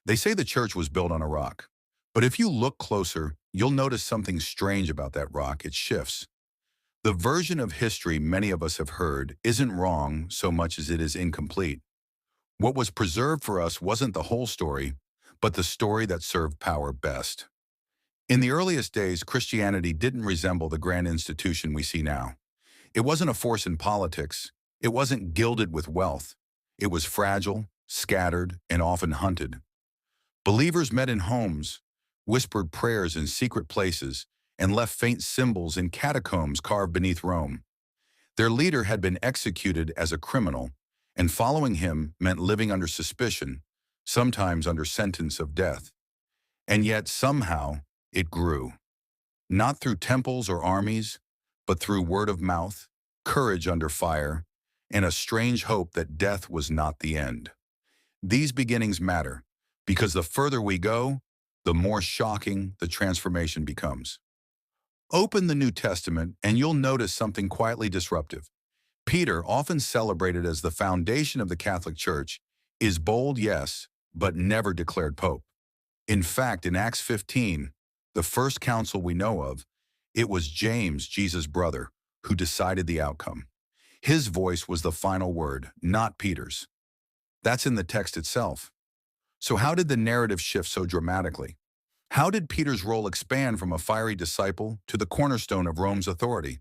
They say the church was built on a rock. But if you look closer, you'll notice something strange about that rock. It shifts. The version of history many of us have heard isn't wrong so much as it is incomplete. What was preserved for us wasn't the whole story, but the story that served power best. In the earliest days, Christianity didn't resemble the grand institution we see now. It wasn't a force in politics. It wasn't gilded with wealth. It was fragile, scattered, and often hunted. Believers met in homes, whispered prayers in secret places, and left faint symbols in catacombs carved beneath Rome. Their leader had been executed as a criminal, and following him meant living under suspicion, sometimes under sentence of death. And yet, somehow, it grew. Not through temples or armies, but through word of mouth, courage under fire, and a strange hope that death was not the end. These beginnings matter, because the further we go, the more shocking the transformation becomes. Open the New Testament and you'll notice something quietly disruptive. Peter, often celebrated as the foundation of the Catholic Church, is bold, yes, but never declared pope. In fact, in Acts 15, the first council we know of, it was James, Jesus' brother, who decided the outcome. His voice was the final word, not Peter's. That's in the text itself. So how did the narrative shift so dramatically? How did Peter's role expand from a fiery disciple to the cornerstone of Rome's authority?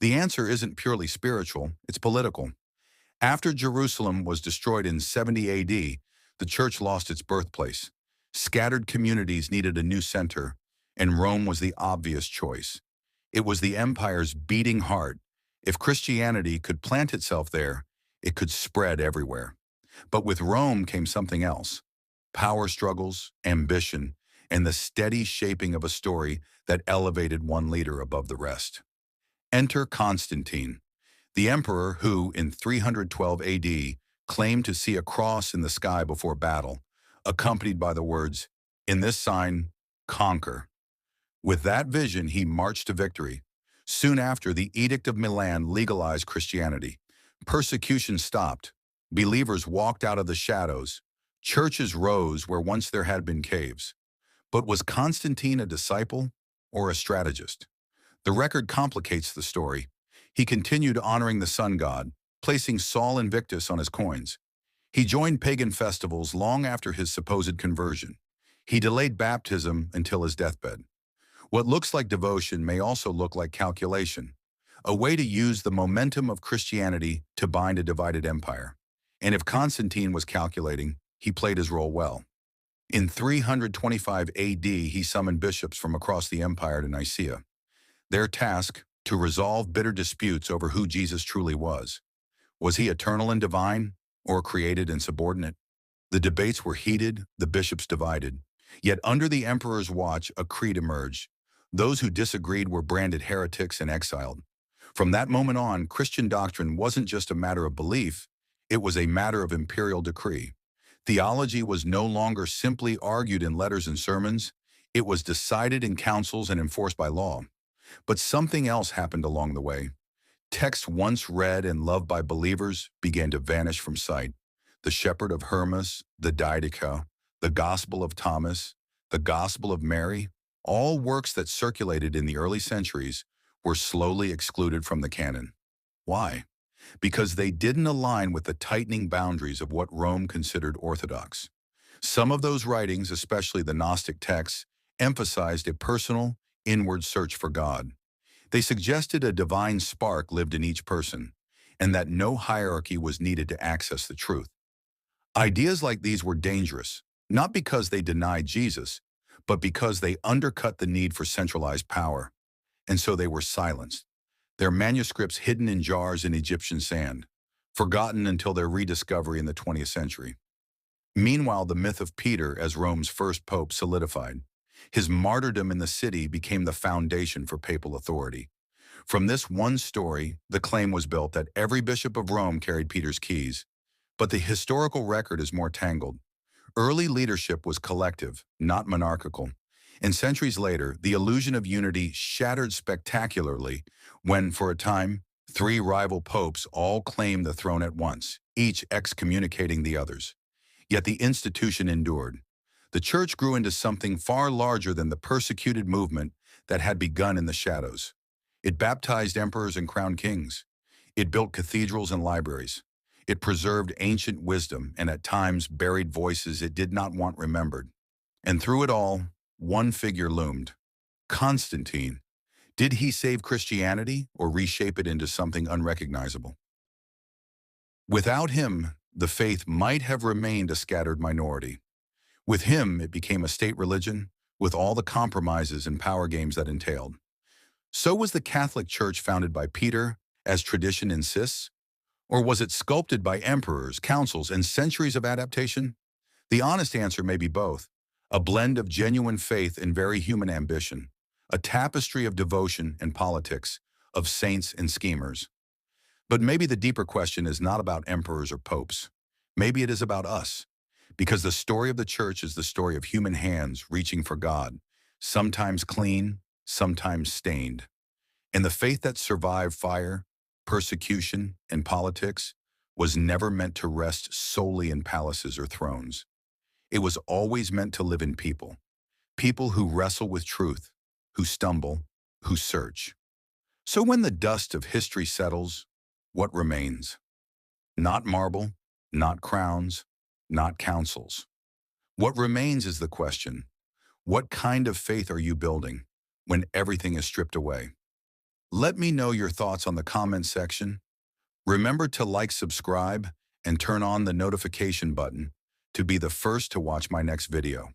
The answer isn't purely spiritual, it's political. After Jerusalem was destroyed in 70 AD, the church lost its birthplace. Scattered communities needed a new center, and Rome was the obvious choice. It was the empire's beating heart. If Christianity could plant itself there, it could spread everywhere. But with Rome came something else: power struggles, ambition, and the steady shaping of a story that elevated one leader above the rest. Enter Constantine, the emperor who, in 312 AD, claimed to see a cross in the sky before battle, accompanied by the words, "In this sign, conquer." With that vision, he marched to victory. Soon after, the Edict of Milan legalized Christianity. Persecution stopped. Believers walked out of the shadows. Churches rose where once there had been caves. But was Constantine a disciple or a strategist? The record complicates the story. He continued honoring the sun god, placing Sol Invictus on his coins. He joined pagan festivals long after his supposed conversion. He delayed baptism until his deathbed. What looks like devotion may also look like calculation, a way to use the momentum of Christianity to bind a divided empire. And if Constantine was calculating, he played his role well. In 325 AD, he summoned bishops from across the empire to Nicaea. Their task, to resolve bitter disputes over who Jesus truly was. Was he eternal and divine, or created and subordinate? The debates were heated, the bishops divided. Yet under the emperor's watch, a creed emerged. Those who disagreed were branded heretics and exiled. From that moment on, Christian doctrine wasn't just a matter of belief, it was a matter of imperial decree. Theology was no longer simply argued in letters and sermons, it was decided in councils and enforced by law. But something else happened along the way. Texts once read and loved by believers began to vanish from sight. The Shepherd of Hermas, the Didache, the Gospel of Thomas, the Gospel of Mary, all works that circulated in the early centuries were slowly excluded from the canon. Why? Because they didn't align with the tightening boundaries of what Rome considered orthodox. Some of those writings, especially the Gnostic texts, emphasized a personal, inward search for God. They suggested a divine spark lived in each person, and that no hierarchy was needed to access the truth. Ideas like these were dangerous, not because they denied Jesus, but because they undercut the need for centralized power, and so they were silenced. Their manuscripts hidden in jars in Egyptian sand, forgotten until their rediscovery in the 20th century. Meanwhile, the myth of Peter as Rome's first pope solidified. His martyrdom in the city became the foundation for papal authority. From this one story, the claim was built that every bishop of Rome carried Peter's keys. But the historical record is more tangled. Early leadership was collective, not monarchical. And centuries later, the illusion of unity shattered spectacularly when, for a time, three rival popes all claimed the throne at once, each excommunicating the others. Yet the institution endured. The church grew into something far larger than the persecuted movement that had begun in the shadows. It baptized emperors and crowned kings. It built cathedrals and libraries. It preserved ancient wisdom and at times buried voices it did not want remembered. And through it all, one figure loomed: Constantine. Did he save Christianity or reshape it into something unrecognizable? Without him, the faith might have remained a scattered minority. With him, it became a state religion, with all the compromises and power games that entailed. So was the Catholic Church founded by Peter, as tradition insists? Or was it sculpted by emperors, councils, and centuries of adaptation? The honest answer may be both: a blend of genuine faith and very human ambition, a tapestry of devotion and politics, of saints and schemers. But maybe the deeper question is not about emperors or popes. Maybe it is about us, because the story of the church is the story of human hands reaching for God, sometimes clean, sometimes stained. And the faith that survived fire, persecution, and politics was never meant to rest solely in palaces or thrones. It was always meant to live in people, people who wrestle with truth, who stumble, who search. So when the dust of history settles, what remains? Not marble, not crowns, not councils. What remains is the question: what kind of faith are you building when everything is stripped away? Let me know your thoughts on the comment section. Remember to like, subscribe, and turn on the notification button to be the first to watch my next video.